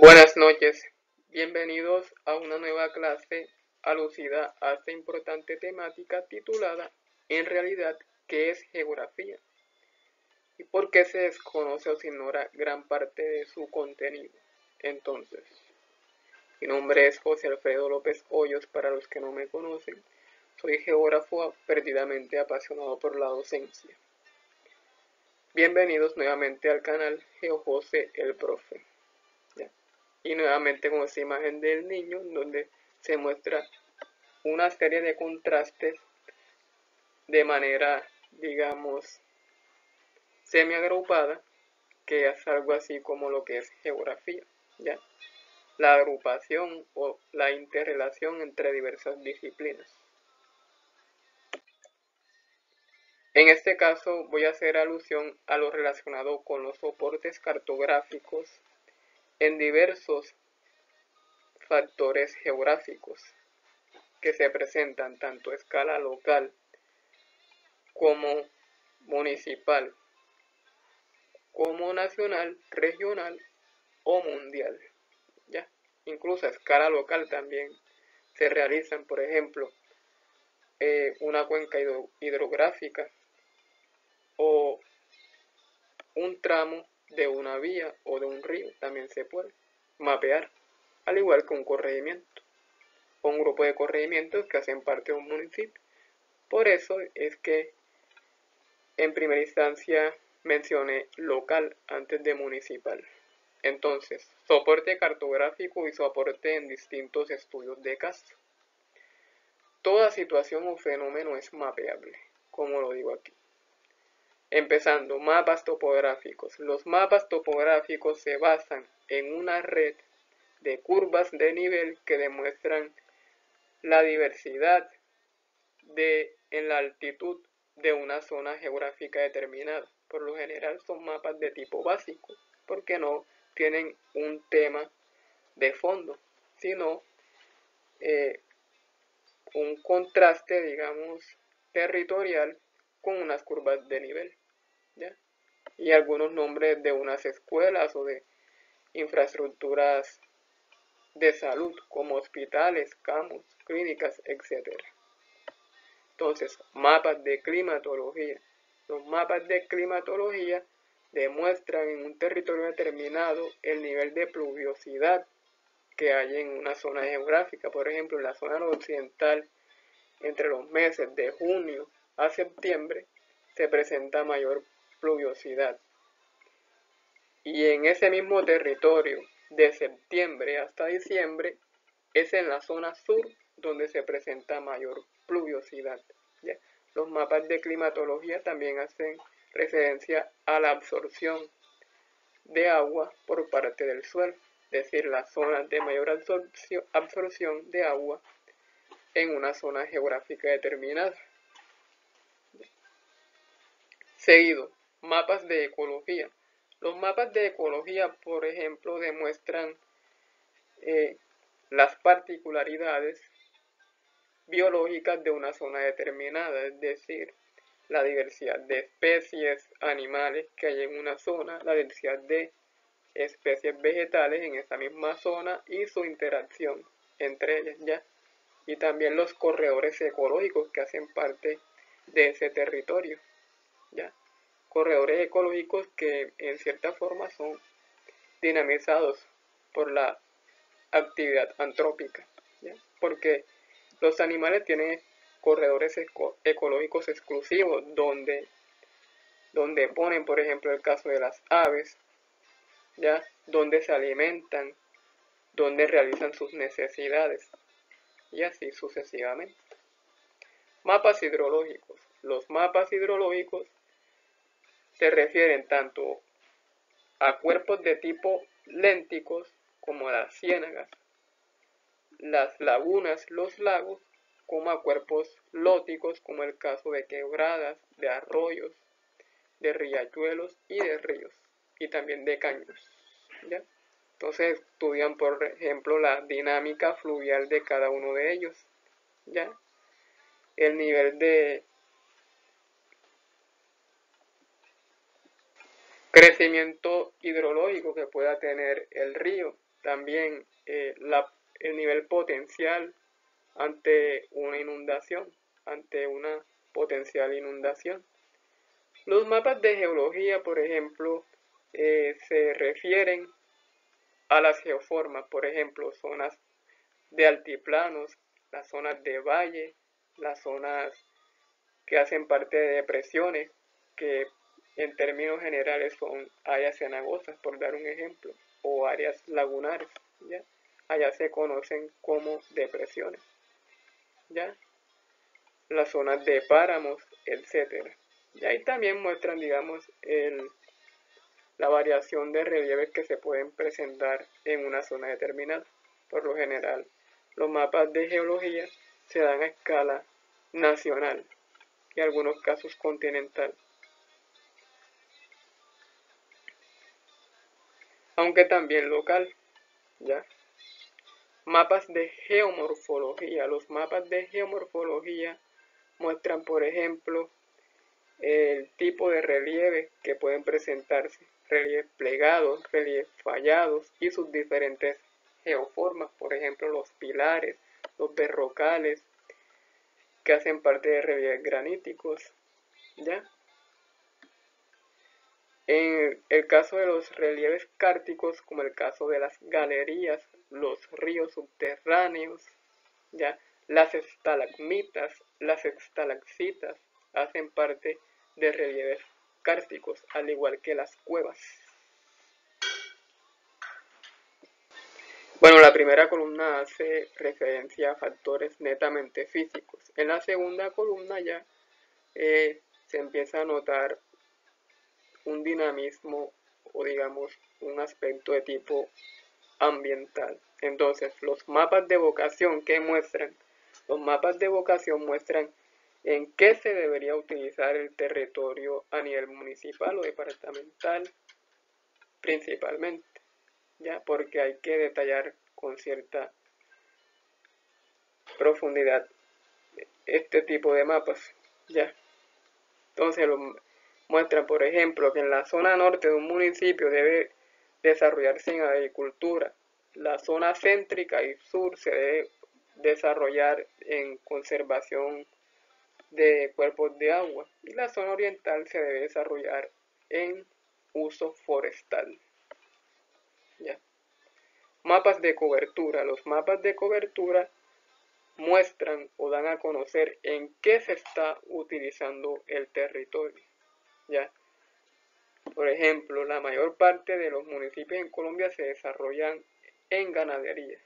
Buenas noches, bienvenidos a una nueva clase alucida a esta importante temática titulada En realidad, ¿qué es geografía? ¿Y por qué se desconoce o se ignora gran parte de su contenido? Entonces, mi nombre es José Alfredo López Hoyos, para los que no me conocen. Soy geógrafo perdidamente apasionado por la docencia. Bienvenidos nuevamente al canal GeoJose el Profe. ¿Ya? Y nuevamente con esta imagen del niño donde se muestra una serie de contrastes de manera, digamos, semi-agrupada, que es algo así como lo que es geografía, ¿ya? La agrupación o la interrelación entre diversas disciplinas. En este caso voy a hacer alusión a lo relacionado con los soportes cartográficos en diversos factores geográficos que se presentan tanto a escala local como municipal, como nacional, regional o mundial. ¿Ya? Incluso a escala local también se realizan, por ejemplo, una cuenca hidrográfica o un tramo de una vía o de un río, también se puede mapear, al igual que un corregimiento o un grupo de corregimientos que hacen parte de un municipio. Por eso es que en primera instancia mencioné local antes de municipal. Entonces, soporte cartográfico y soporte en distintos estudios de caso. Toda situación o fenómeno es mapeable, como lo digo aquí. Empezando, mapas topográficos. Los mapas topográficos se basan en una red de curvas de nivel que demuestran la diversidad en la altitud de una zona geográfica determinada. Por lo general son mapas de tipo básico, porque no tienen un tema de fondo, sino un contraste, digamos, territorial con unas curvas de nivel, ¿ya? Y algunos nombres de unas escuelas o de infraestructuras de salud, como hospitales, campos, clínicas, etc. Entonces, mapas de climatología. Los mapas de climatología demuestran en un territorio determinado el nivel de pluviosidad que hay en una zona geográfica. Por ejemplo, en la zona occidental, entre los meses de junio a septiembre, se presenta mayor pluviosidad. Y en ese mismo territorio, de septiembre hasta diciembre, es en la zona sur donde se presenta mayor pluviosidad. ¿Ya? Los mapas de climatología también hacen referencia a la absorción de agua por parte del suelo, es decir, las zonas de mayor absorción de agua en una zona geográfica determinada. Seguido, mapas de ecología. Los mapas de ecología, por ejemplo, demuestran las particularidades biológicas de una zona determinada, es decir, la diversidad de especies animales que hay en una zona, la diversidad de especies vegetales en esa misma zona y su interacción entre ellas, ¿ya? Y también los corredores ecológicos que hacen parte de ese territorio, ¿ya? Corredores ecológicos que en cierta forma son dinamizados por la actividad antrópica, ¿ya? Porque los animales tienen corredores ecológicos exclusivos donde ponen, por ejemplo, el caso de las aves, ¿ya? Donde se alimentan, donde realizan sus necesidades y así sucesivamente. Mapas hidrológicos. Los mapas hidrológicos se refieren tanto a cuerpos de tipo lénticos como las ciénagas, las lagunas, los lagos, como a cuerpos lóticos como el caso de quebradas, de arroyos, de riachuelos y de ríos, y también de caños, ¿ya? Entonces estudian, por ejemplo, la dinámica fluvial de cada uno de ellos, ¿ya? El nivel de crecimiento hidrológico que pueda tener el río, también el nivel potencial ante una inundación, ante una potencial inundación. Los mapas de geología, por ejemplo, se refieren a las geoformas, por ejemplo, zonas de altiplanos, las zonas de valle, las zonas que hacen parte de depresiones, que en términos generales son áreas cenagosas, por dar un ejemplo, o áreas lagunares, ¿ya? Allá se conocen como depresiones, ¿ya? Las zonas de páramos, etc. Y ahí también muestran, digamos, la variación de relieves que se pueden presentar en una zona determinada. Por lo general, los mapas de geología se dan a escala nacional y en algunos casos continental. Aunque también local, ¿ya? Mapas de geomorfología. Los mapas de geomorfología muestran, por ejemplo, el tipo de relieves que pueden presentarse, relieves plegados, relieves fallados y sus diferentes geoformas, por ejemplo los pilares, los berrocales, que hacen parte de relieves graníticos, ¿ya? En el caso de los relieves kárticos, como el caso de las galerías, los ríos subterráneos, ¿ya? Las estalagmitas, las estalactitas hacen parte de relieves kárticos, al igual que las cuevas. Bueno, la primera columna hace referencia a factores netamente físicos. En la segunda columna ya se empieza a notar un dinamismo o digamos un aspecto de tipo ambiental. Entonces, los mapas de vocación que muestran, los mapas de vocación muestran en qué se debería utilizar el territorio a nivel municipal o departamental principalmente, ya, porque hay que detallar con cierta profundidad este tipo de mapas, ya. Entonces muestran, por ejemplo, que en la zona norte de un municipio debe desarrollarse en agricultura, la zona céntrica y sur se debe desarrollar en conservación de cuerpos de agua y la zona oriental se debe desarrollar en uso forestal. ¿Ya? Mapas de cobertura. Los mapas de cobertura muestran o dan a conocer en qué se está utilizando el territorio. ¿Ya? Por ejemplo, la mayor parte de los municipios en Colombia se desarrollan en ganadería.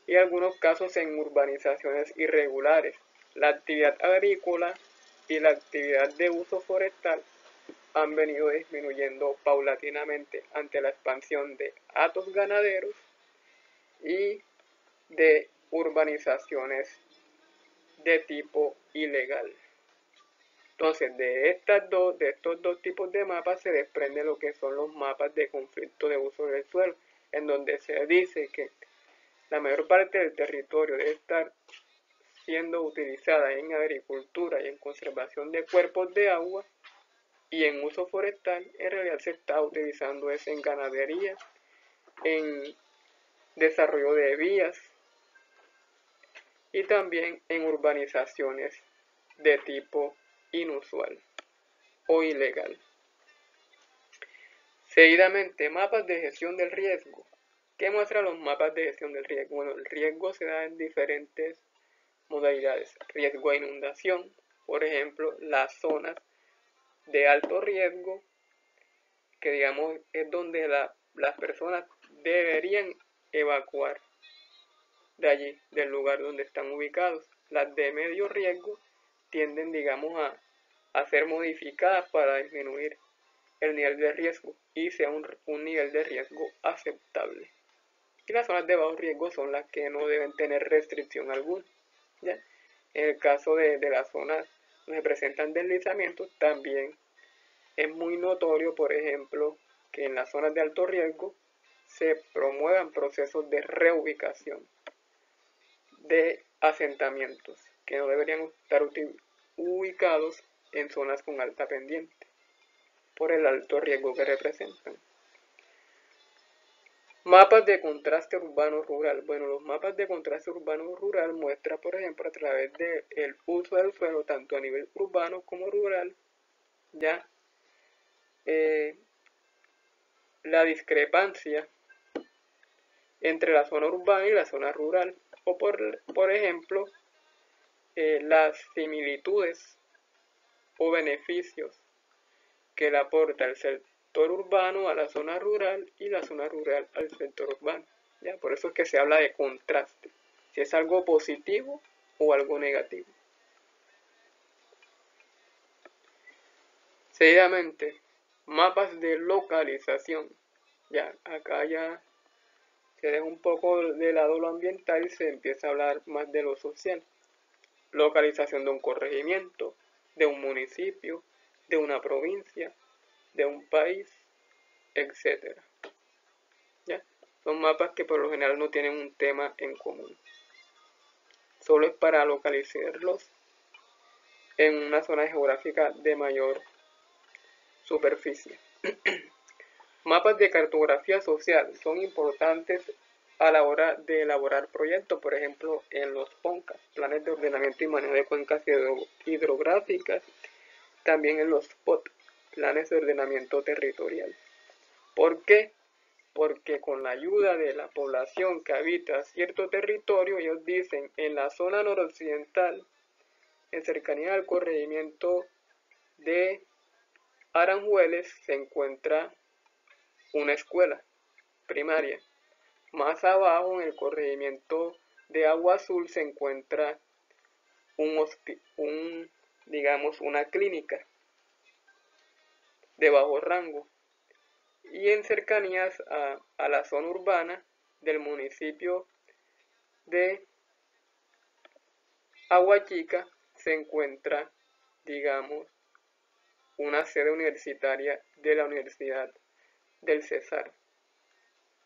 Y en algunos casos en urbanizaciones irregulares. La actividad agrícola y la actividad de uso forestal han venido disminuyendo paulatinamente ante la expansión de hatos ganaderos y de urbanizaciones de tipo ilegal. Entonces, de estos dos tipos de mapas se desprende lo que son los mapas de conflicto de uso del suelo, en donde se dice que la mayor parte del territorio debe estar siendo utilizada en agricultura y en conservación de cuerpos de agua, y en uso forestal en realidad se está utilizando es en ganadería, en desarrollo de vías y también en urbanizaciones de tipo inusual o ilegal. Seguidamente, mapas de gestión del riesgo. ¿Qué muestran los mapas de gestión del riesgo? Bueno, el riesgo se da en diferentes modalidades. Riesgo a inundación, por ejemplo, las zonas de alto riesgo, que digamos es donde las personas deberían evacuar de allí, del lugar donde están ubicados. Las de medio riesgo tienden, digamos, a ser modificadas para disminuir el nivel de riesgo y sea un nivel de riesgo aceptable. Y las zonas de bajo riesgo son las que no deben tener restricción alguna, ¿ya? En el caso de las zonas donde se presentan deslizamientos, también es muy notorio, por ejemplo, que en las zonas de alto riesgo se promuevan procesos de reubicación de asentamientos que no deberían estar ubicados en zonas con alta pendiente por el alto riesgo que representan. Mapas de contraste urbano-rural. Bueno, los mapas de contraste urbano-rural muestran, por ejemplo, a través del uso del suelo, tanto a nivel urbano como rural, ya la discrepancia entre la zona urbana y la zona rural, o por ejemplo, las similitudes o beneficios que le aporta el sector urbano a la zona rural y la zona rural al sector urbano. ¿Ya? Por eso es que se habla de contraste, si es algo positivo o algo negativo. Seguidamente, mapas de localización. Ya, acá ya se deja un poco de lado lo ambiental y se empieza a hablar más de lo social. Localización de un corregimiento, de un municipio, de una provincia, de un país, etc. ¿Ya? Son mapas que por lo general no tienen un tema en común. Solo es para localizarlos en una zona geográfica de mayor superficie. Mapas de cartografía social son importantes a la hora de elaborar proyectos, por ejemplo, en los PONCAS, planes de ordenamiento y manejo de cuencas hidrográficas, también en los POT, planes de ordenamiento territorial. ¿Por qué? Porque con la ayuda de la población que habita cierto territorio, ellos dicen, en la zona noroccidental, en cercanía al corregimiento de Aranjueles, se encuentra una escuela primaria. Más abajo, en el corregimiento de Agua Azul, se encuentra digamos, una clínica de bajo rango. Y en cercanías a la zona urbana del municipio de Aguachica se encuentra, digamos, una sede universitaria de la Universidad del Cesar,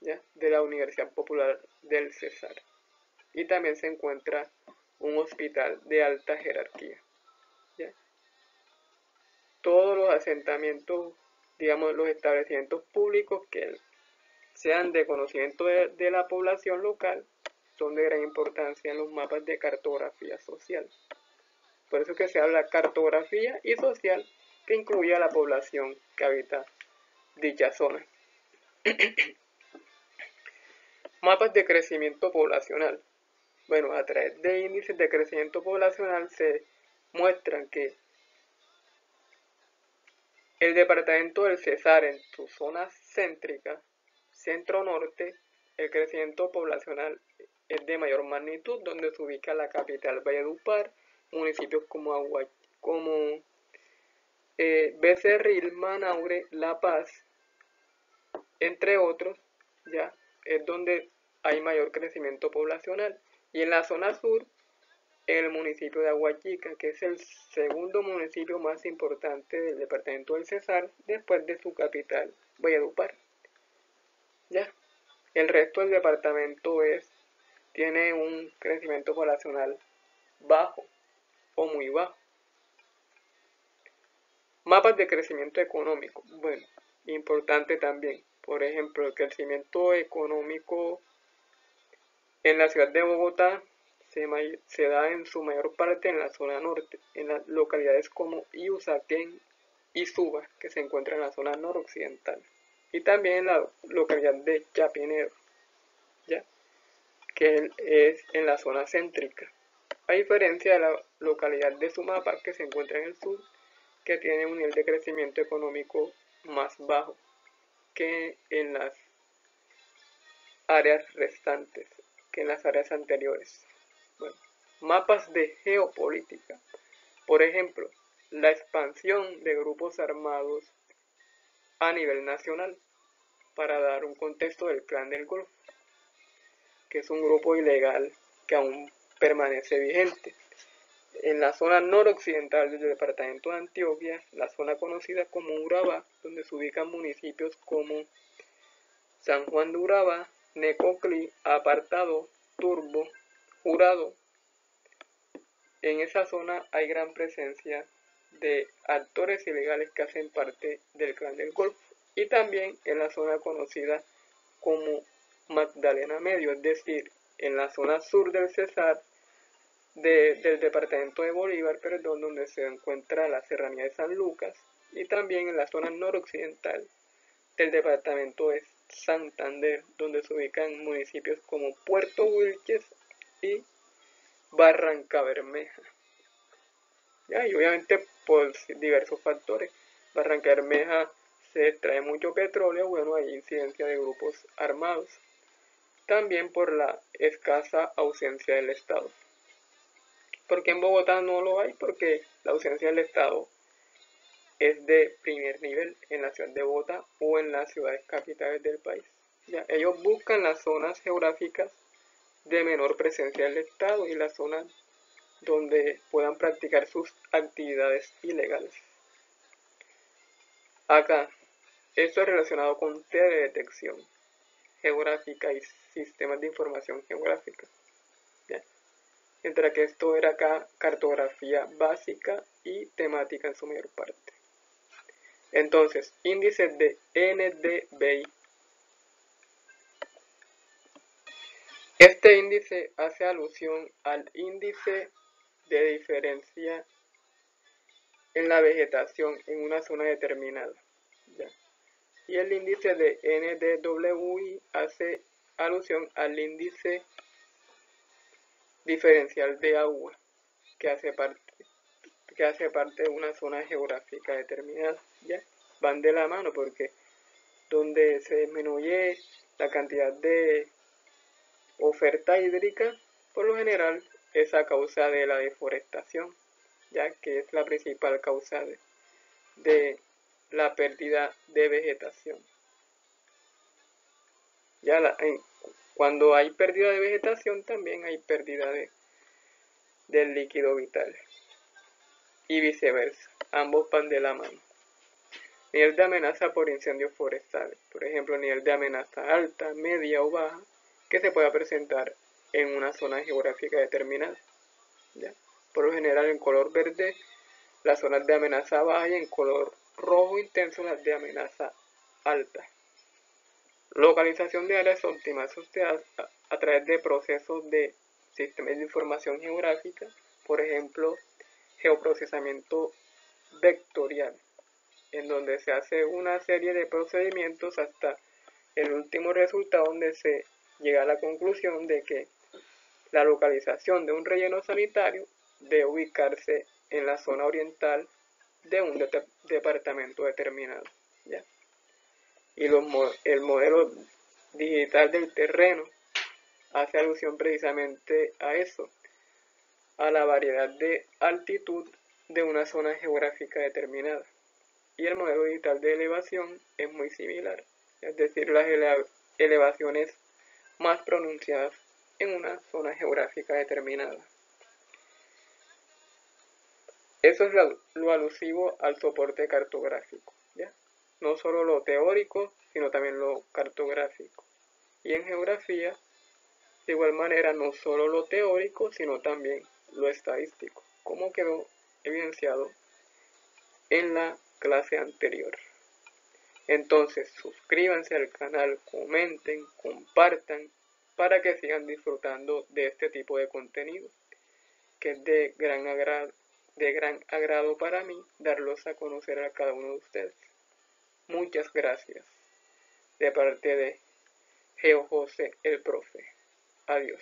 ¿ya? De la Universidad Popular del Cesar. Y también se encuentra un hospital de alta jerarquía, ¿ya? Todos los asentamientos, digamos, los establecimientos públicos que sean de conocimiento de la población local son de gran importancia en los mapas de cartografía social. Por eso que se habla cartografía y social, que incluye a la población que habita dicha zona. Mapas de crecimiento poblacional. Bueno, a través de índices de crecimiento poblacional se muestran que el departamento del Cesar, en su zona céntrica, centro-norte, el crecimiento poblacional es de mayor magnitud, donde se ubica la capital Valledupar, municipios como Becerril, Manaure, La Paz, entre otros, ya es donde hay mayor crecimiento poblacional. Y en la zona sur, en el municipio de Aguachica, que es el segundo municipio más importante del departamento del Cesar, después de su capital, Valledupar. Ya, el resto del departamento tiene un crecimiento poblacional bajo o muy bajo. Mapas de crecimiento económico. Bueno, importante también. Por ejemplo, el crecimiento económico en la ciudad de Bogotá se da en su mayor parte en la zona norte, en las localidades como Iusaquén y Suba, que se encuentran en la zona noroccidental, y también en la localidad de Chapinero, ¿ya? Que es en la zona céntrica, a diferencia de la localidad de Sumapaz, que se encuentra en el sur, que tiene un nivel de crecimiento económico más bajo que en las áreas restantes, que en las áreas anteriores. Bueno, mapas de geopolítica. Por ejemplo, la expansión de grupos armados a nivel nacional, para dar un contexto del Clan del Golfo, que es un grupo ilegal que aún permanece vigente. En la zona noroccidental del departamento de Antioquia, la zona conocida como Urabá, donde se ubican municipios como San Juan de Urabá, Necoclí, Apartado, Turbo, Jurado. En esa zona hay gran presencia de actores ilegales que hacen parte del Clan del Golfo, y también en la zona conocida como Magdalena Medio, es decir, en la zona sur del Cesar, del departamento de Bolívar, perdón, donde se encuentra la serranía de San Lucas, y también en la zona noroccidental del departamento de Santander, donde se ubican municipios como Puerto Wilches y Barrancabermeja. ¿Ya? Y obviamente por diversos factores. Barrancabermeja se extrae mucho petróleo, bueno, hay incidencia de grupos armados. También por la escasa ausencia del Estado. ¿Por qué en Bogotá no lo hay? Porque la ausencia del Estado es de primer nivel en la ciudad de Bogotá o en las ciudades capitales del país. ¿Ya? Ellos buscan las zonas geográficas de menor presencia del Estado y las zonas donde puedan practicar sus actividades ilegales. Acá, esto es relacionado con teledetección geográfica y sistemas de información geográfica. ¿Ya? Mientras que esto era acá cartografía básica y temática en su mayor parte. Entonces, índice de NDVI. Este índice hace alusión al índice de diferencia en la vegetación en una zona determinada. ¿Ya? Y el índice de NDWI hace alusión al índice diferencial de agua que hace parte de una zona geográfica determinada. ¿Ya? Van de la mano porque donde se disminuye la cantidad de oferta hídrica, por lo general es a causa de la deforestación, ya que es la principal causa de la pérdida de vegetación. Cuando hay pérdida de vegetación también hay pérdida del líquido vital y viceversa, ambos van de la mano. Nivel de amenaza por incendios forestales, por ejemplo, nivel de amenaza alta, media o baja, que se pueda presentar en una zona geográfica determinada. ¿Ya? Por lo general en color verde las zonas de amenaza baja y en color rojo intenso las de amenaza alta. Localización de áreas óptimas a través de procesos de sistemas de información geográfica, por ejemplo, geoprocesamiento vectorial, en donde se hace una serie de procedimientos hasta el último resultado donde se llega a la conclusión de que la localización de un relleno sanitario debe ubicarse en la zona oriental de un departamento determinado. ¿Ya? Y el modelo digital del terreno hace alusión precisamente a eso, a la variedad de altitud de una zona geográfica determinada. Y el modelo digital de elevación es muy similar, es decir, las elevaciones más pronunciadas en una zona geográfica determinada. Eso es lo alusivo al soporte cartográfico, ¿ya? No solo lo teórico, sino también lo cartográfico. Y en geografía, de igual manera, no solo lo teórico, sino también lo estadístico, como quedó evidenciado en la clase anterior. Entonces, suscríbanse al canal, comenten, compartan, para que sigan disfrutando de este tipo de contenido, que es de gran agrado para mí darlos a conocer a cada uno de ustedes. Muchas gracias de parte de Geo José el Profe. Adiós.